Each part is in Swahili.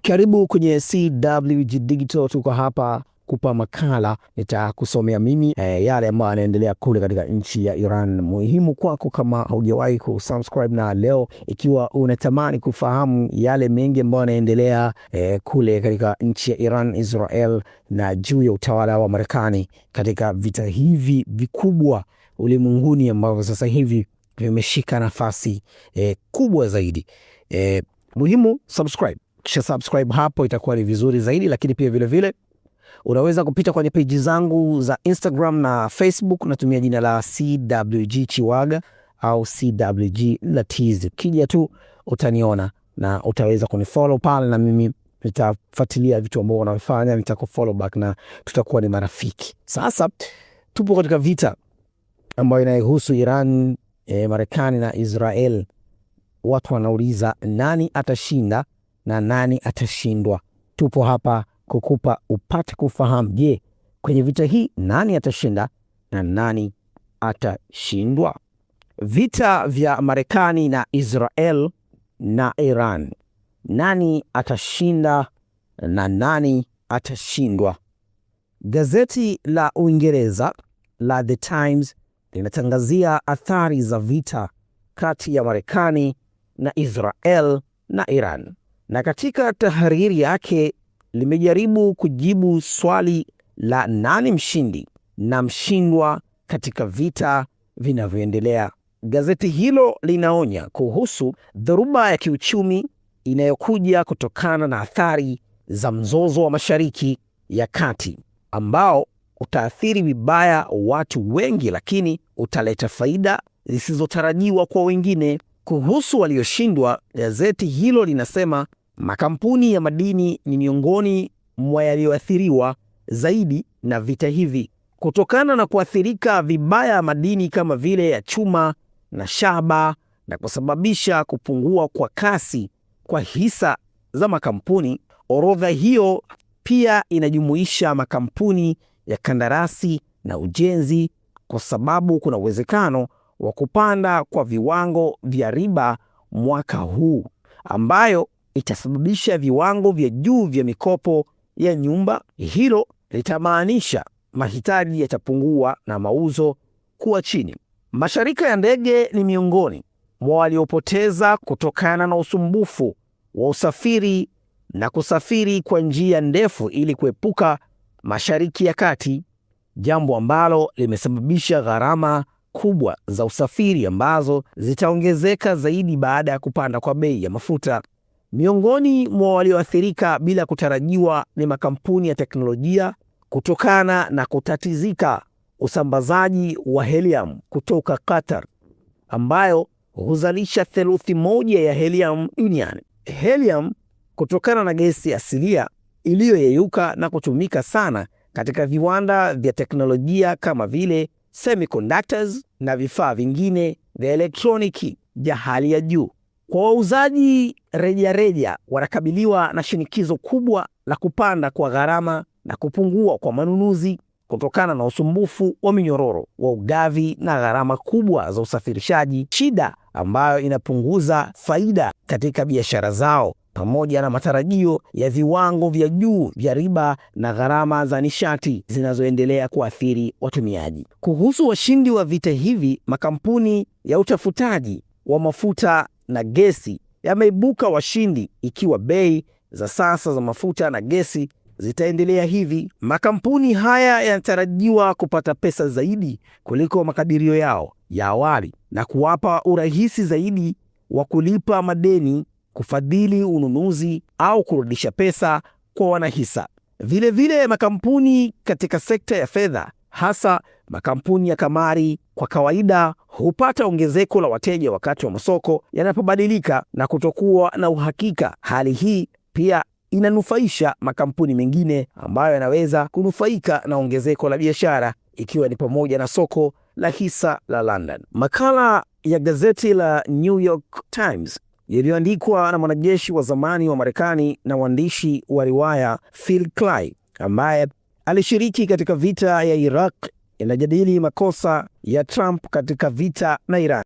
Karibu kwenye CWG Digital, tuko hapa kupa makala. Nitakusomea mimi yale ambayo yanaendelea kule katika nchi ya Iran. Muhimu kwako kama hujawahi kusubscribe, na leo ikiwa unatamani kufahamu yale mengi ambayo yanaendelea kule katika nchi ya Iran, Israel, na juu ya utawala wa Marekani katika vita hivi vikubwa ulimwenguni ambavyo sasa hivi vimeshika nafasi kubwa zaidi. Muhimu subscribe. Kisha subscribe hapo itakuwa ni vizuri zaidi, lakini pia vile vile unaweza kupita kwenye page zangu za Instagram na Facebook, natumia jina la CWG Chiwaga au CWG Latiz. Kija tu utaniona na utaweza kunifollow pale, na mimi nitafuatilia vitu ambavyo unafanya, nitakufollow back na tutakuwa ni marafiki. Sasa tupo katika vita ambayo inahusu Iran, Marekani na Israel. Watu wanauliza nani atashinda na nani atashindwa. Tupo hapa kukupa upate kufahamu, je, kwenye vita hii nani atashinda na nani atashindwa? Vita vya Marekani na Israel na Iran, nani atashinda na nani atashindwa? Gazeti la Uingereza la The Times linatangazia athari za vita kati ya Marekani na Israel na Iran, na katika tahariri yake limejaribu kujibu swali la nani mshindi na mshindwa katika vita vinavyoendelea. Gazeti hilo linaonya kuhusu dhoruba ya kiuchumi inayokuja kutokana na athari za mzozo wa Mashariki ya Kati, ambao utaathiri vibaya watu wengi, lakini utaleta faida zisizotarajiwa kwa wengine. Kuhusu walioshindwa, gazeti hilo linasema makampuni ya madini ni miongoni mwa yaliyoathiriwa zaidi na vita hivi, kutokana na kuathirika vibaya madini kama vile ya chuma na shaba, na kusababisha kupungua kwa kasi kwa hisa za makampuni. Orodha hiyo pia inajumuisha makampuni ya kandarasi na ujenzi, kwa sababu kuna uwezekano wa kupanda kwa viwango vya riba mwaka huu, ambayo itasababisha viwango vya juu vya mikopo ya nyumba. Hilo litamaanisha mahitaji yatapungua na mauzo kuwa chini. Mashirika ya ndege ni miongoni mwa waliopoteza kutokana na usumbufu wa usafiri na kusafiri kwa njia ndefu ili kuepuka Mashariki ya Kati, jambo ambalo limesababisha gharama kubwa za usafiri ambazo zitaongezeka zaidi baada ya kupanda kwa bei ya mafuta. Miongoni mwa walioathirika bila kutarajiwa ni makampuni ya teknolojia, kutokana na kutatizika usambazaji wa helium kutoka Qatar, ambayo huzalisha theluthi moja ya helium duniani. Helium kutokana na gesi asilia iliyoyeyuka na kutumika sana katika viwanda vya teknolojia kama vile semiconductors na vifaa vingine vya elektroniki vya hali ya juu. Kwa wauzaji rejareja, wanakabiliwa na shinikizo kubwa la kupanda kwa gharama na kupungua kwa manunuzi kutokana na usumbufu wa minyororo wa ugavi na gharama kubwa za usafirishaji, shida ambayo inapunguza faida katika biashara zao, pamoja na matarajio ya viwango vya juu vya riba na gharama za nishati zinazoendelea kuathiri watumiaji. Kuhusu washindi wa vita hivi, makampuni ya utafutaji wa mafuta na gesi yameibuka washindi. Ikiwa bei za sasa za mafuta na gesi zitaendelea hivi, makampuni haya yanatarajiwa kupata pesa zaidi kuliko makadirio yao ya awali, na kuwapa urahisi zaidi wa kulipa madeni, kufadhili ununuzi au kurudisha pesa kwa wanahisa. Vile vile makampuni katika sekta ya fedha, hasa makampuni ya kamari, kwa kawaida hupata ongezeko la wateja wakati wa masoko yanapobadilika na kutokuwa na uhakika. Hali hii pia inanufaisha makampuni mengine ambayo yanaweza kunufaika na ongezeko la biashara, ikiwa ni pamoja na soko la hisa la London. Makala ya gazeti la New York Times iliyoandikwa na mwanajeshi wa zamani wa Marekani na mwandishi wa riwaya Phil Clay, ambaye alishiriki katika vita ya Iraq, inajadili makosa ya Trump katika vita na Iran.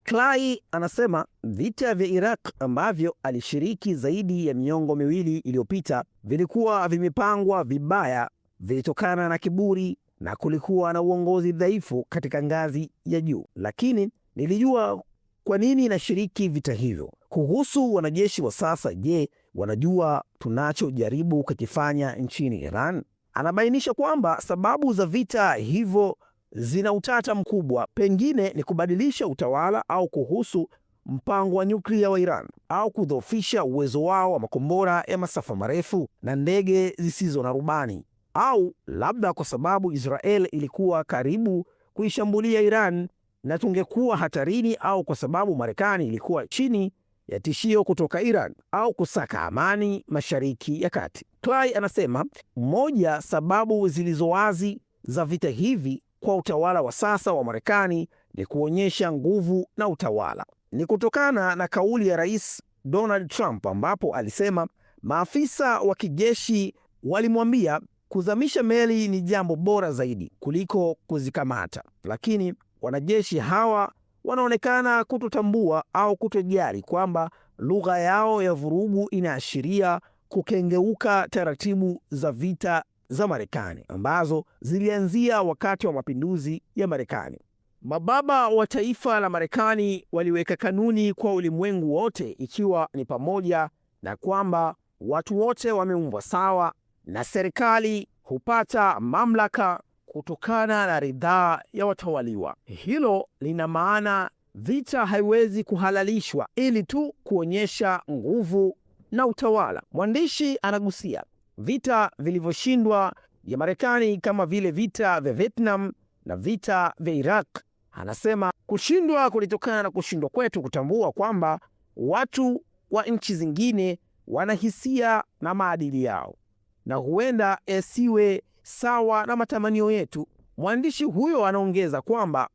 Clay anasema vita vya Iraq ambavyo alishiriki zaidi ya miongo miwili iliyopita vilikuwa vimepangwa vibaya, vilitokana na kiburi na kulikuwa na uongozi dhaifu katika ngazi ya juu. Lakini nilijua kwa nini nashiriki vita hivyo. Kuhusu wanajeshi wa sasa, je, wanajua tunachojaribu kukifanya nchini Iran? Anabainisha kwamba sababu za vita hivyo zina utata mkubwa, pengine ni kubadilisha utawala au kuhusu mpango wa nyuklia wa Iran au kudhoofisha uwezo wao wa makombora ya masafa marefu na ndege zisizo na rubani, au labda kwa sababu Israel ilikuwa karibu kuishambulia Iran na tungekuwa hatarini, au kwa sababu Marekani ilikuwa chini ya tishio kutoka Iran, au kusaka amani Mashariki ya Kati. Clay anasema moja sababu zilizo wazi za vita hivi kwa utawala wa sasa wa Marekani ni kuonyesha nguvu na utawala. Ni kutokana na kauli ya Rais Donald Trump ambapo alisema maafisa wa kijeshi walimwambia kuzamisha meli ni jambo bora zaidi kuliko kuzikamata, lakini wanajeshi hawa wanaonekana kutotambua au kutojali kwamba lugha yao ya vurugu inaashiria kukengeuka taratibu za vita za Marekani ambazo zilianzia wakati wa mapinduzi ya Marekani. Mababa wa taifa la Marekani waliweka kanuni kwa ulimwengu wote, ikiwa ni pamoja na kwamba watu wote wameumbwa sawa na serikali hupata mamlaka kutokana na ridhaa ya watawaliwa. Hilo lina maana vita haiwezi kuhalalishwa ili tu kuonyesha nguvu na utawala. Mwandishi anagusia vita vilivyoshindwa ya Marekani kama vile vita vya Vietnam na vita vya Iraq. Anasema kushindwa kulitokana na kushindwa kwetu kutambua kwamba watu wa nchi zingine wana hisia na maadili yao na huenda yasiwe sawa na matamanio yetu. Mwandishi huyo anaongeza kwamba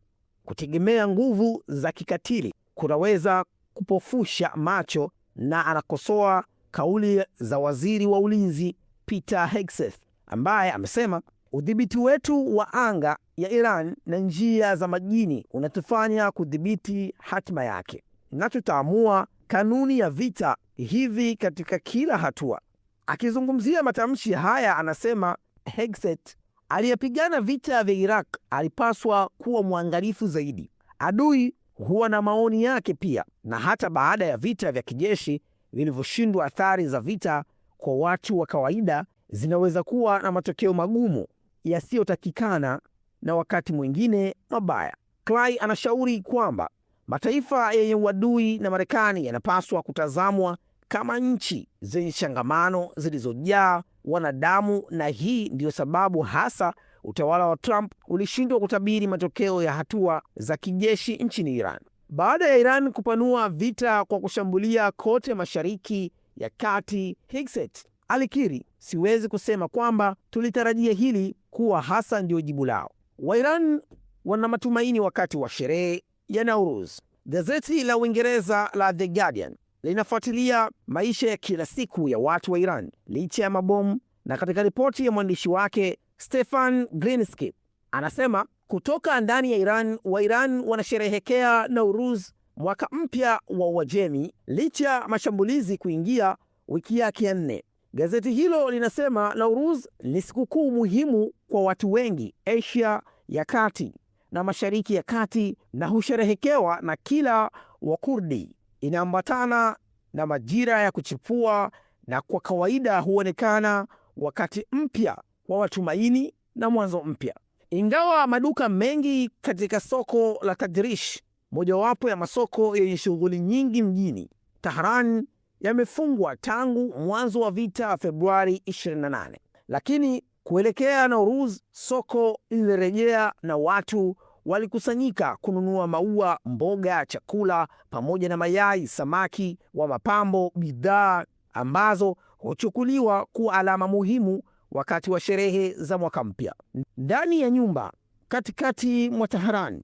kutegemea nguvu za kikatili kunaweza kupofusha macho, na anakosoa kauli za waziri wa ulinzi Peter Hegseth ambaye amesema udhibiti wetu wa anga ya Iran na njia za majini unatufanya kudhibiti hatima yake, na tutaamua kanuni ya vita hivi katika kila hatua. Akizungumzia matamshi haya, anasema Hegseth aliyepigana vita vya Iraq alipaswa kuwa mwangalifu zaidi. Adui huwa na maoni yake pia, na hata baada ya vita vya kijeshi vilivyoshindwa, athari za vita kwa watu wa kawaida zinaweza kuwa na matokeo magumu yasiyotakikana na wakati mwingine mabaya. Clay anashauri kwamba mataifa yenye uadui na Marekani yanapaswa kutazamwa kama nchi zenye changamano zilizojaa wanadamu, na hii ndiyo sababu hasa utawala wa Trump ulishindwa kutabiri matokeo ya hatua za kijeshi nchini Iran. Baada ya Iran kupanua vita kwa kushambulia kote Mashariki ya Kati, Hegseth alikiri, siwezi kusema kwamba tulitarajia hili kuwa hasa ndio jibu lao. Wa Iran wana matumaini wakati wa sherehe ya Nowruz. Gazeti la Uingereza la The Guardian linafuatilia maisha ya kila siku ya watu wa Iran licha ya mabomu, na katika ripoti ya mwandishi wake Stefan Glinsky anasema kutoka ndani ya Iran, wa Iran wanasherehekea Nowruz, mwaka mpya wa Uajemi, licha mashambulizi kuingia wiki yake ya 4. Gazeti hilo linasema Nowruz ni sikukuu muhimu kwa watu wengi Asia ya Kati na Mashariki ya Kati, na husherehekewa na kila Wakurdi. Inaambatana na majira ya kuchipua na kwa kawaida huonekana wakati mpya wa matumaini na mwanzo mpya. Ingawa maduka mengi katika soko la Tadrish, mojawapo ya masoko yenye shughuli nyingi mjini Tehran, yamefungwa tangu mwanzo wa vita Februari 28, lakini kuelekea Nowruz soko lilirejea na watu walikusanyika kununua maua, mboga, chakula pamoja na mayai, samaki wa mapambo, bidhaa ambazo huchukuliwa kuwa alama muhimu wakati wa sherehe za mwaka mpya. Ndani ya nyumba katikati mwa Tehran,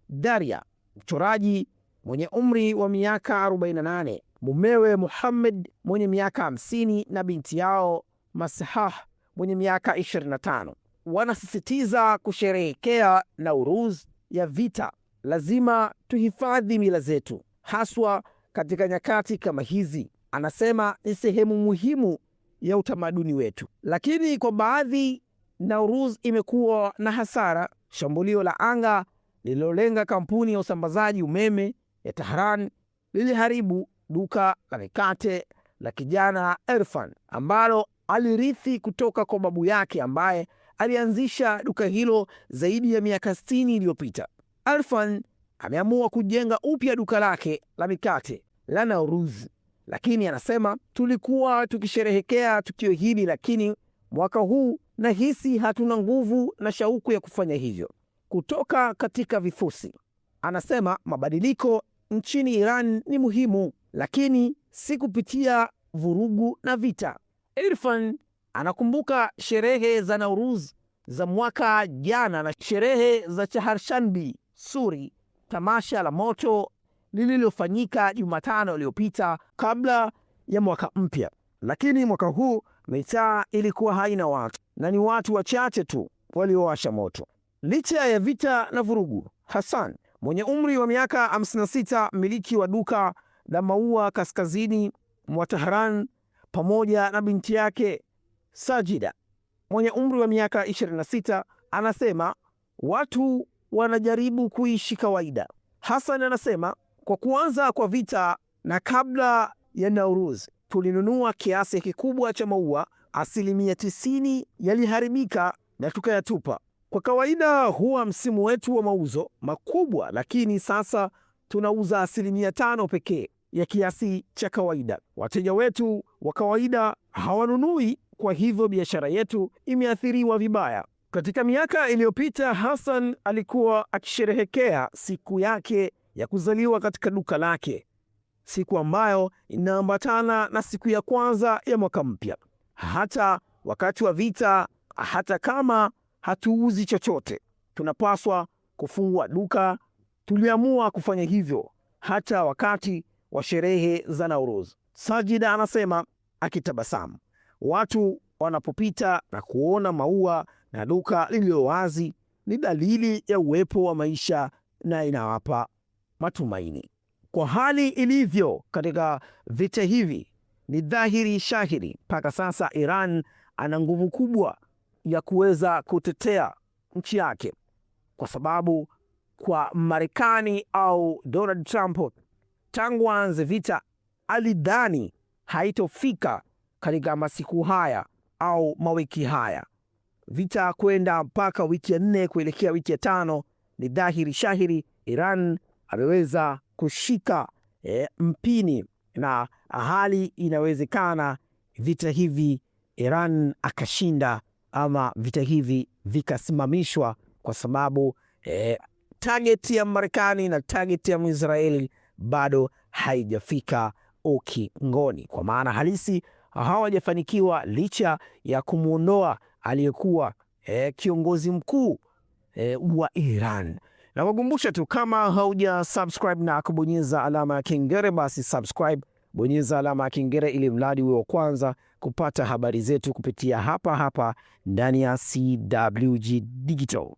Daria, mchoraji mwenye umri wa miaka 48, mumewe Muhammad mwenye miaka 50 na binti yao Masahah mwenye miaka 25 wanasisitiza kusherehekea Nowruz ya vita lazima tuhifadhi mila zetu, haswa katika nyakati kama hizi. Anasema ni sehemu muhimu ya utamaduni wetu. Lakini kwa baadhi, Nowruz imekuwa na hasara. Shambulio la anga lililolenga kampuni ya usambazaji umeme ya Tehran liliharibu duka la mikate la kijana Irfan ambalo alirithi kutoka kwa babu yake ambaye alianzisha duka hilo zaidi ya miaka 60 iliyopita. Irfan ameamua kujenga upya duka lake la mikate la Nowruz, lakini anasema, tulikuwa tukisherehekea tukio hili, lakini mwaka huu nahisi hatuna nguvu na shauku ya kufanya hivyo. Kutoka katika vifusi, anasema mabadiliko nchini Iran ni muhimu, lakini si kupitia vurugu na vita. Irfan anakumbuka sherehe za Nowruz za mwaka jana na sherehe za Chaharshanbi Suri, tamasha la moto lililofanyika Jumatano iliyopita kabla ya mwaka mpya. Lakini mwaka huu mitaa ilikuwa haina watu na ni watu wachache tu waliowasha moto. Licha ya vita na vurugu, Hassan mwenye umri wa miaka 56, mmiliki wa duka la maua kaskazini mwa Tehran, pamoja na binti yake Sajida mwenye umri wa miaka 26, anasema watu wanajaribu kuishi kawaida. Hassan anasema, kwa kuanza kwa vita na kabla ya Nowruz tulinunua kiasi kikubwa cha maua, 90% yaliharibika na tukayatupa. Kwa kawaida huwa msimu wetu wa mauzo makubwa, lakini sasa tunauza 5% pekee ya kiasi cha kawaida. Wateja wetu wa kawaida hawanunui, kwa hivyo biashara yetu imeathiriwa vibaya. Katika miaka iliyopita, Hassan alikuwa akisherehekea siku yake ya kuzaliwa katika duka lake, siku ambayo inaambatana na siku ya kwanza ya mwaka mpya. Hata wakati wa vita, hata kama hatuuzi chochote, tunapaswa kufungua duka. Tuliamua kufanya hivyo hata wakati wa sherehe za Nowruz. Sajida anasema akitabasamu, watu wanapopita na kuona maua na duka lililo wazi ni dalili ya uwepo wa maisha na inawapa matumaini. Kwa hali ilivyo katika vita hivi, ni dhahiri shahiri mpaka sasa Iran ana nguvu kubwa ya kuweza kutetea nchi yake, kwa sababu kwa Marekani au Donald Trump tangu aanze vita alidhani haitofika katika masiku haya au mawiki haya. Vita kwenda mpaka wiki ya 4 kuelekea wiki ya 5, ni dhahiri shahiri Iran ameweza kushika mpini, na hali inawezekana vita hivi Iran akashinda ama vita hivi vikasimamishwa, kwa sababu target ya Marekani na target ya Israeli bado haijafika ukingoni. Kwa maana halisi hawajafanikiwa, licha ya kumuondoa aliyekuwa kiongozi mkuu wa Iran. Na kukumbusha tu, kama hauja subscribe na kubonyeza alama ya kengele, basi subscribe, bonyeza alama ya kengele ili mradi uwe wa kwanza kupata habari zetu kupitia hapa hapa ndani ya CWG Digital.